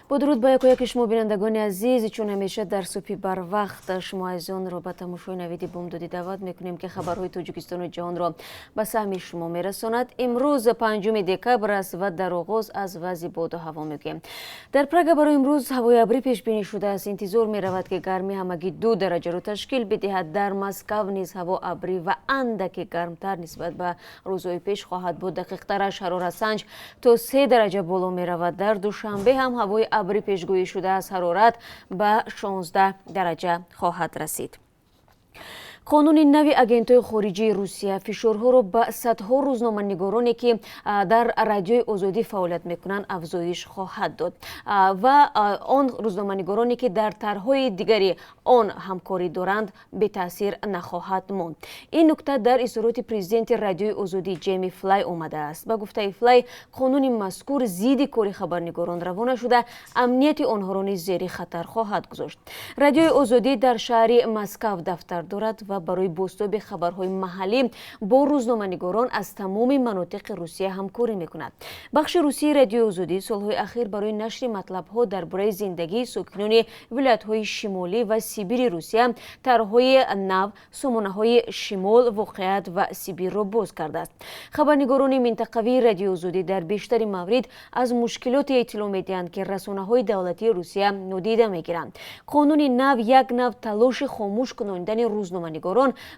با درود با یک شما بینندگان عزیز، چون همیشه در صبح بر وقت شما عزیزان را به تماشای نویدی بمدادی دعوت میکنیم که خبرهای تاجیکستان و جهان را به سهم شما میرساند. امروز 5 دکبر است و در آغاز از وضع باد و هوا میگیم. در پراگ برای امروز هوای ابری پیش بینی شده است. انتظار می رود که گرمی همگی 2 درجه را تشکیل بدهد. در مسکو نیز هوا ابری و اندکی گرمتر نسبت به روزهای پیش خواهد بود. دقیق ترش حرارت سنج تا 3 درجه بالا می رود. در دوشنبه هم هوای ابری پیشگویی شده است. حرارت به 16 درجه خواهد رسید. قانون نوی اگنت‌های خارجی روسیه فشارها را به صدها روزنامه‌نگارانی که در رادیوی آزادی فعالیت میکنند افزایش خواهد داد و آن روزنامه‌نگارانی که در طرح‌های دیگری آن همکاری دارند به تاثیر نخواهد ماند. این نکته در اظهارات پرزیدنت رادیوی آزادی جیمی فلای آمده است. با گفته فلای، قانون مذکور ضد کار خبرنگاران روانه شده، امنیت آنها را نیز زیر خطر خواهد گذاشت. رادیوی آزادی در شهر مسکو دفتر دارد و برای بازتاب خبرهای محلی با روزنامه‌نگاران از تمام مناطق روسیه همکاری میکند. بخش روسی رادیو آزادی سالهای اخیر برای نشر مطلب‌ها درباره زندگی ساکنان ولایت‌های شمالی و سیبیر روسیه، طرح‌های نو، سامانه‌های شمال، واقعیت و سیبیر را باز کرده است. خبرنگاران منطقوی رادیو آزادی در بیشتر موارد از مشکلات اطلاع می‌دهند که رسانه‌های دولتی روسیه نادیده می‌گیرند. قانون نو یک نوع تلاش خاموش کنندن روزنامه‌نگاران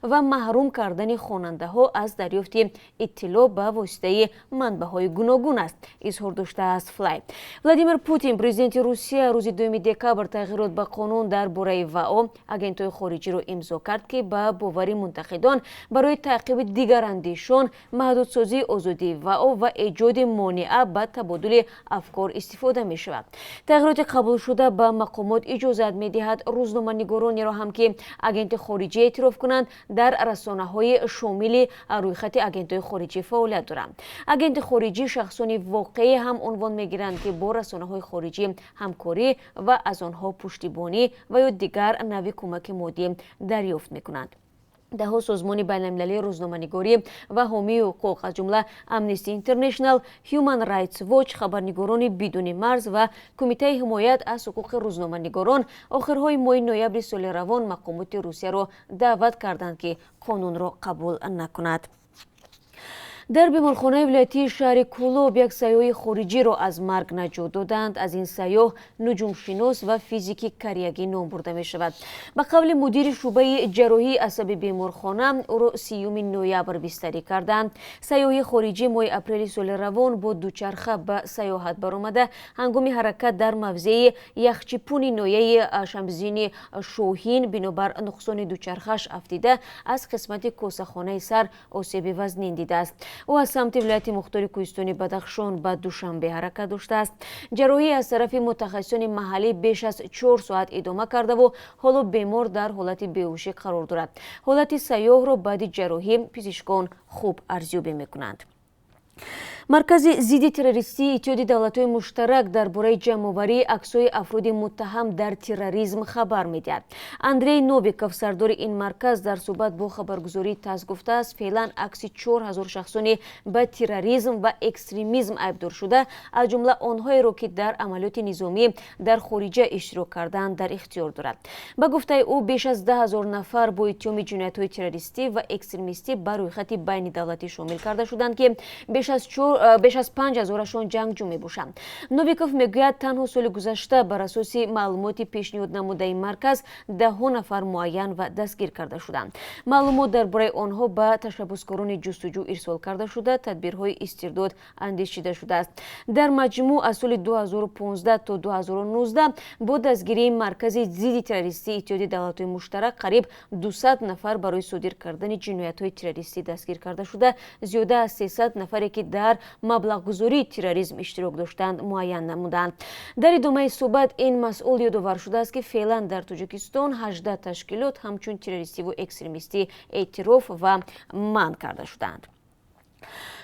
و محروم کردن خواننده ها از دریافت اطلاع به واسطه منبع های گوناگون است. اظهار داشته است فلای. ولادیمیر پوتین پرزیدنت روسیه روز 2 دکبر تغییرات به قانون درباره واو اگنت‌های خارجی را امضا کرد که به باور منتقدان برای تعقیب دیگر اندیشان، محدودسازی آزادی واو و ایجاد مانع به تبادل افکار استفاده می شود. تغییرات قبول شده به مقامات اجازه می دهد روزنامه‌نگارانی را هم که اگنت خارجی اعتراف کنند در رسانه‌های شامل رویخط اگنت‌های خارجی فعالیت دارند. اگنت خارجی شخصانی واقعی هم عنوان می‌گیرند که با رسانه‌های خارجی همکاری و از آنها پشتیبانی و یا دیگر نوع کمک مادی دریافت می‌کنند. دهها سازمان بین‌المللی روزنامه‌نگاری و حامی حقوق از جمله امنستی اینترنشنال، هیومن رایتس واچ، خبرنگاران بدون مرز و کمیته حمایت از حقوق روزنامه‌نگاران آخرهای ماه نوامبر سال روان مقامات روسیه را دعوت کردند که قانون را قبول نکند. در بیمارخانه ولایتی شهر کولوب یک سیاه خارجی را از مرگ نجات دادند. از این سیاه نجومشناس و فیزیکی کریگی نام برده می شود. به قول مدیر شعبه جراحی عصب بیمارخانه، او را 30 نوامبر بستری کردند. سیاه خارجی ماه اپریل سال روان با دوچرخه به سیاحت برآمده هنگام حرکت در موضع یخچپون نویه شمزین شوهین بنابر نقصان دوچرخش افتیده از قسمت کوسه‌خانه سر آسیب وزنین دیده است. او از سمت ولایت مختار کوهستانی بدخشان به دوشنبه حرکت داشته است. جراحی از طرف متخصصان محلی بیش از 4 ساعت ادامه کرده و حالا بیمار در حالت بیهوشی قرار دارد. حالت سیاه را بعد جراحی پزشکان خوب ارزیابی میکنند. مرکز ضد تروریستی اتحاد دولت‌های مشترک درباره جمع‌آوری عکس‌های افراد متهم در تروریسم خبر می‌دهد. اندری نوویکوف سردار این مرکز در صحبت با خبرگزاری تاس گفته است فعلا عکس 4000 شخصانی به تروریسم و اکستریمیسم ایبدار شده از جمله آنهایی را که در عملیات نظامی در خارج اشتراک کردند در اختیار دارد. به گفته او بیش از 10000 نفر با اتهام جنایت‌های تروریستی و اکستریمیستی بر روی خط بین دولتی شامل کرده شدند که بیش از 5000شان جنگجو میباشند. نوویکوف میگوید تنها سال گذشته بر اساس معلومات پیشنهاد نموده این مرکز 10 نفر معین و دستگیر کرده شدند. معلومات درباره آنها به تشبسکاران جستجو ارسال کرده شده، تدبیرهای استرداد اندیشیده شده است. در مجموع از سال 2015 تا 2019 با دستگیری مرکز ضد تروریستی اتحاد دولت‌های مشترک قریب 200 نفر برای صادر کردن جنایت‌های تروریستی دستگیر کرده شده، زیاده از 300 نفری که در مبلغ گذاری تروریسم اشتراک داشتند معین نمودند. در ادامه صحبت این مسئول یادآور شده است که فعلا در تاجیکستان 18 تشکیلات همچون تروریستی و اکستریمیستی اعتراف و منع کرده شدند.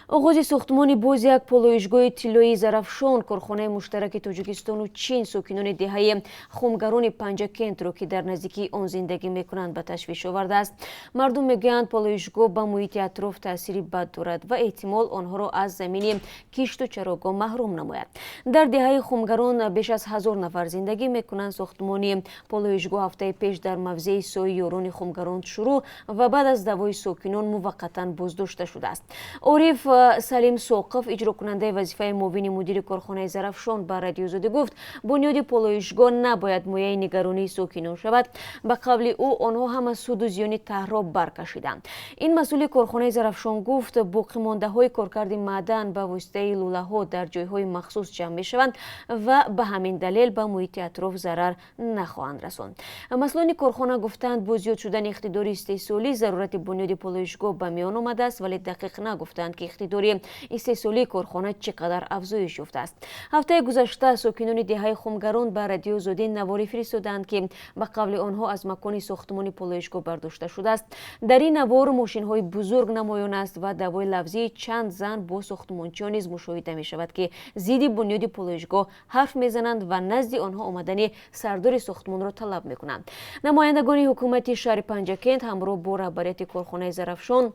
оғози сохтмони боз як полоишгоҳи тиллои зарафшон корхонаи муштараки тоҷикистону чин сокинони деҳаи хумгарони панҷакентро ки дар наздикии он зиндагӣ мекунанд ба ташвиш овардааст. Мардум мегӯянд полоишгоҳ ба муҳити атроф таъсири бад дорад ва эҳтимол онҳоро аз замини кишту чарогоҳ маҳрум намояд. Дар деҳаи хумгарон беш аз 1000 нафар зиндагӣ мекунанд. Сохтмони полоишгоҳ ҳафтаи пеш дар мавзеи сои ёрони хумгарон шурӯъ ва баъд аз давои сокинон муваққатан боздошта шудааст. Ориф Салим Соқов, иҷрокунандаи вазифаи муовини мудири корхонаи зарафшон ба радиозоди гуфт, бунёди полоишгоҳ набояд мояи нигаронии сокинон шавад. Ба қавли ӯ онҳо ҳама суду зиёни таҳро баркашиданд. Ин масъули корхонаи зарафшон гуфт, боқимондаҳои коркарди маъдан ба воситаи лӯлаҳо дар ҷойҳои махсус ҷамъ мешаванд ва ба ҳамин далел ба муҳити атроф зарар нахоҳанд расонд. Масъулони корхона гуфтанд, бо зиёд шудани иқтидори истеҳсолӣ зарурати бунёди полоишгоҳ ба миён омадааст, вале дақиқ нагуфтанд ки иқтидори истеҳсолии корхона чӣ қадар афзоиш ёфтааст. Ҳафтаи гузашта сокинони деҳаи хумгарон ба радиозоди наворӣ фиристоданд, ки ба қавли онҳо аз макони сохтмони полоишгоҳ бардошта шудааст. Дар ин навор мошинҳои бузург намоён аст ва давои лавзии чанд зан бо сохтмончиҳо низ мушоҳида мешавад, ки зидди бунёди полоишгоҳ ҳарф мезананд ва назди онҳо омадани сардори сохтмонро талаб мекунанд. Намояндагони ҳукумати шаҳри Панҷакент ҳамроҳ бо раҳбарияти корхонаи зарафшон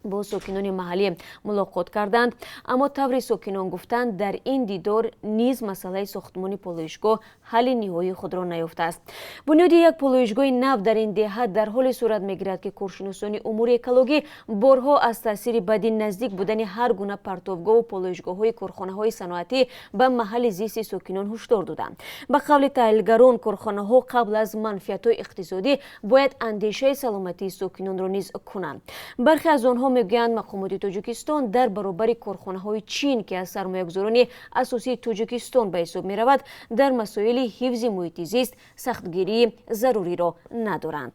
бо сокинони маҳаллӣ мулоқот карданд, аммо таври сокинон гуфтанд, дар ин дидор низ масъалаи сохтмони полоишгоҳ ҳалли ниҳоии худро наёфтааст. Бунёди як полоишгоҳи нав дар ин деҳа дар ҳоле сурат мегирад, ки коршиносони умури экологӣ борҳо аз таъсири бади наздик будани ҳар гуна партовгоҳу полоишгоҳҳои корхонаҳои саноатӣ ба маҳалли зисти сокинон ҳушдор доданд. Ба қавли таҳлилгарон, корхонаҳо қабл аз манфиатҳои иқтисодӣ бояд андешаи саломатии сокинонро низ кунанд. Бархе аз онҳо мегӯянд, мақомоти Тоҷикистон дар баробари корхонаҳои чин, ки аз сармоягузорони асосии Тоҷикистон ба ҳисоб меравад, дар масоили ҳифзи муҳити зист сахтгирии заруриро надоранд.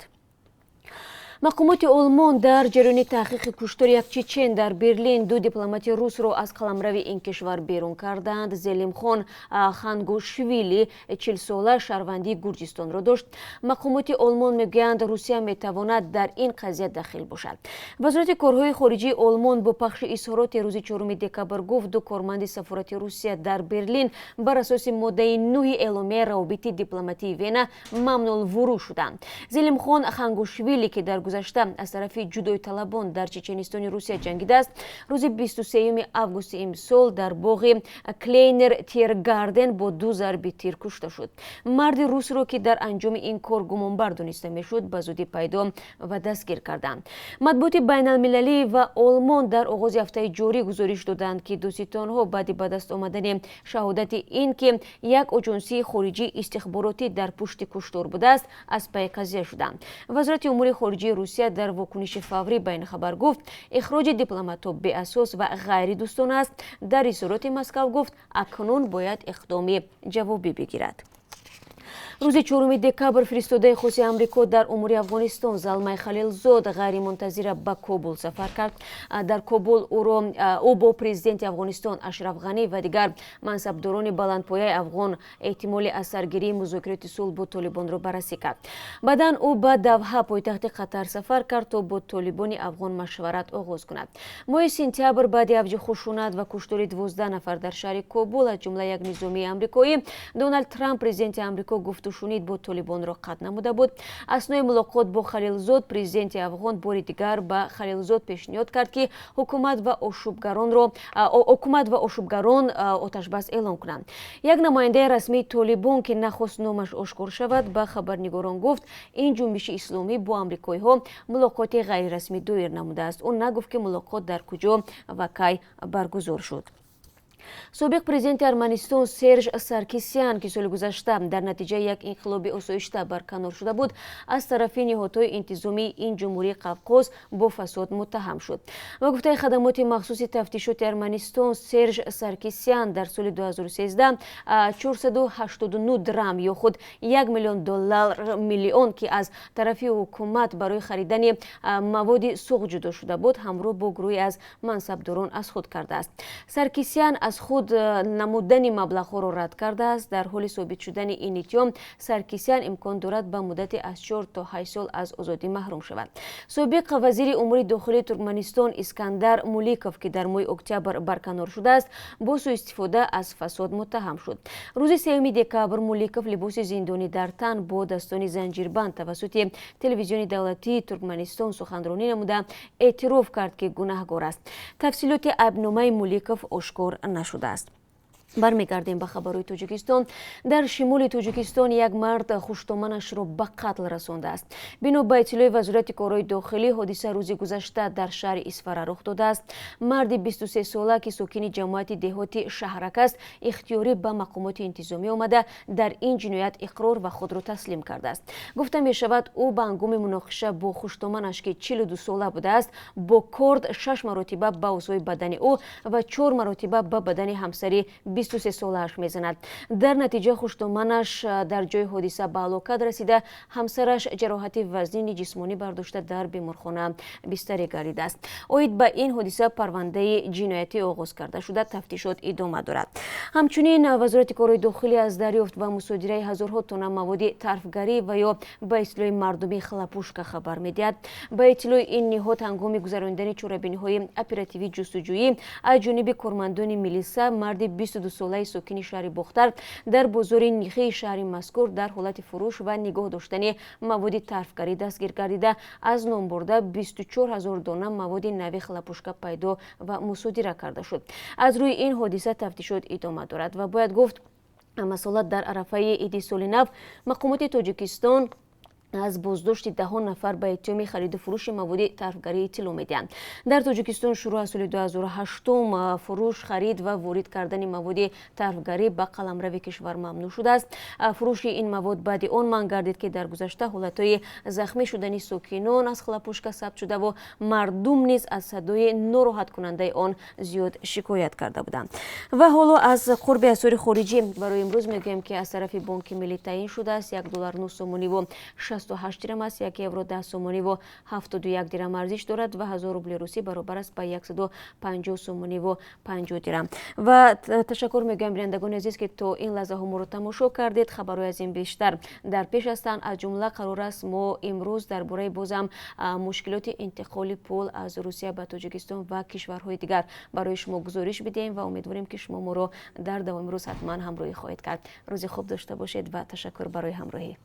мақомоти олмон дар ҷараёни таҳқиқи куштори як чечен дар Берлин ду дипломати русро аз қаламрави ин кишвар берун карданд. Зелимхон Хангушвили 40 сола шаҳрвандии Гурҷистонро дошт. Мақомоти олмон мегӯянд, Русия метавонад дар ин қазия дахил бошад. Вазорати корҳои хориҷии олмон бо пахши изҳороти рӯзи 4 декабр гуфт, ду корманди сафорати Русия дар Берлин бар асоси моддаи 9 эъломияи равобити дипломатии Вена мамнуълвурӯ шуданд. Зелимхон Хангушвили, ки дар гузашта аз тарафи ҷудоиталабон дар Чеченистони Русия ҷангидааст, рӯзи 23 августи имсол дар боғи Клейнер Тиргарден бо 2 зарби тир кушта шуд. марди русро, ки дар анҷоми ин кор гумонбар дониста мешуд, ба зудӣ пайдо ва дастгир карданд. матбуоти байналмилалӣ ва олмон дар оғози ҳафтаи ҷорӣ гузориш доданд, ки дӯститонҳо баъди ба даст омадани шаҳодати ин, ки як оҷонсии хориҷии истихборотӣ дар пушти куштор будааст, аз пай қазия шуданд. Вазорати умури хориҷии Русия дар вокуниши фаврӣ ба ин хабар гуфт, ихроҷи дипломатҳо беасос ва ғайридӯстона аст. Дар изҳороти Москав гуфт, акнун бояд иқдоми ҷавобӣ бигирад. рӯзи 4 декабр фиристодаи хоси амрико дар умури Афғонистон Залмай Халилзод ғайримунтазира ба Кобул сафар кард. Дар Кобул ӯ бо президенти Афғонистон Ашраф Ғани ва дигар мансабдорони баландпояи афғон эҳтимоли аз саргирии музокироти сулҳ бо Толибонро баррасӣ кард. Баъдан ӯ ба Давҳа, пойтахти Қатар сафар кард, то бо толибони афғон машварат оғоз кунад. моҳи сентябр баъди авҷи хушунат ва куштори 12 нафар дар шаҳри Кобул аз ҷумла як низомии амрикоӣ, Доналд Трамп, президенти амрико, гуфтушунид бо Толибонро қатъ намуда буд. Аснои мулоқот бо Халилзод, президенти афғон бори дигар ба Халилзод пешниҳод кард, ки ҳукумат ва ошӯбгарон оташбас эълон кунанд. Як намояндаи расмии Толибон, ки нахост номаш ошкор шавад, ба хабарнигорон гуфт, ин ҷунбиши исломӣ бо амрикоиҳо мулоқоти ғайрирасмӣ доир намудааст. Ӯ нагуфт, ки мулоқот дар куҷо ва кай баргузор шуд. собиқ президенти Арманистон Серж Саркисян, ки соли гузашта дар натиҷаи як инқилоби осоишта барканор шуда буд, аз тарафи ниҳодҳои интизомии ин ҷумҳурии Қавқоз бо фасод муттаҳам шуд. Ба гуфтаи хадамоти махсуси тафтишоти Арманистон, Серж Саркисян дар соли 2013 489 драм ё худ $1 миллион, ки аз тарафи ҳукумат барои харидани маводи суғ ҷудо шуда буд, ҳамроҳ бо гурӯҳе аз мансабдорон аз худ кардааст. Саркисян аз از خود نمودن مبلغ‌ها را رد کرده است. در حال ثابت شدن این اتهام سرکیسیان امکان دارد به مدت از 4 تا 8 سال از آزادی محروم شود. سابق وزیر امور داخلی ترکمنستان اسکندر مولیکوف که در ماه اکتبر برکنار شده است با سوء استفاده از فساد متهم شد. روز 3 دکبر مولیکوف لباس زندانی در تن با دستان زنجیربند توسط تلویزیون دولتی ترکمنستان سخنرانی نموده اعتراف کرد که گناهکار است. تفصیلات ایبنامه مولیکوف آشکار نشده است. برمیگردیم به خبرهای تاجیکستان. در شمال تاجیکستان یک مرد خوشتامنش را به قتل رسانده است. بنا به اطلاع وزارت کارهای داخلی حادثه روز گذشته در شهر اسفره رخ داده است. مرد 23 ساله که ساکن جماعت دهاتی شهرک است اختیاری به مقامات انتظامی آمده در این جنایت اقرار و خود را تسلیم کرده است. گفته می شود او به هنگام مناقشه با خوشتامنش که 42 ساله بوده است با کارد 6 مرتبه به اعضای بدن او و 4 مرتبه به بدن همسری 23 سالش میزند. در نتیجه خوشتامنش در جای حادثه به هلاکت رسیده، همسرش جراحت وزنی جسمانی برداشته در بیمارخانه بستری گردیده است. اوید به این حادثه پرونده جنایتی آغاز کرده شده، تفتیشات ادامه دارد. همچنین وزارت کارهای داخلی از دریافت و مصادره هزارها تن مواد طرفگری و یا به اصطلاح مردمی خلاپوشکا خبر میدهد. به اطلاع این نهاد هنگام گذراندن چاره‌بینی‌های اپراتیوی جستجویی از جانب کارمندان میلیسا مرد 22 ساله ساکن شهر بختر در بازار نیخی شهر مذکور در حالت فروش و نگاه داشتن مواد طرفگری دستگیر گردیده از نام برده 24,000 دانه مواد نوی خلاپوشکا پیدا و مصادره کرده شد. از روی این حادثه تفتیشات ادامه دارد و باید گفت مسئولات در عرفه عید سال نو مقامات تاجیکستان از بازداشت 10 نفر به اتهام خرید و فروش مواد طرفگری اطلاع میدهند. در تاجیکستان شروع از سال 2008 فروش، خرید و وارد کردن مواد طرفگری به قلمرو کشور ممنوع شده است. فروش این مواد بعد آن من گردید که در گذشته حالتهای زخمی شدن ساکنان از خلاپوشکا ثبت شده و مردم نیز از صدای ناراحت کننده آن زیاد شکایت کرده بودند. و حالا از قرب اسعار خارجی برای امروز میگویم که از طرف بانک ملی تعیین شده است $1 سومانی و 68 درم است. 1 یورو 10 سومانی و 71 درم ارزش دارد و 1000 روبل روسی برابر است به 150 سومانی و 50 درم. و تشکر میگم بینندگان عزیز که تا این لحظه ما رو تماشا کردید. خبرهای از این بیشتر در پیش هستند. از جمله قرار است ما امروز درباره بازم مشکلات انتقال پول از روسیه به تاجیکستان و کشورهای دیگر برای شما گزارش بدهیم و امیدواریم که شما ما رو در دوام روز حتما همراهی خواهید کرد. روز خوب داشته باشید و تشکر برای همراهی.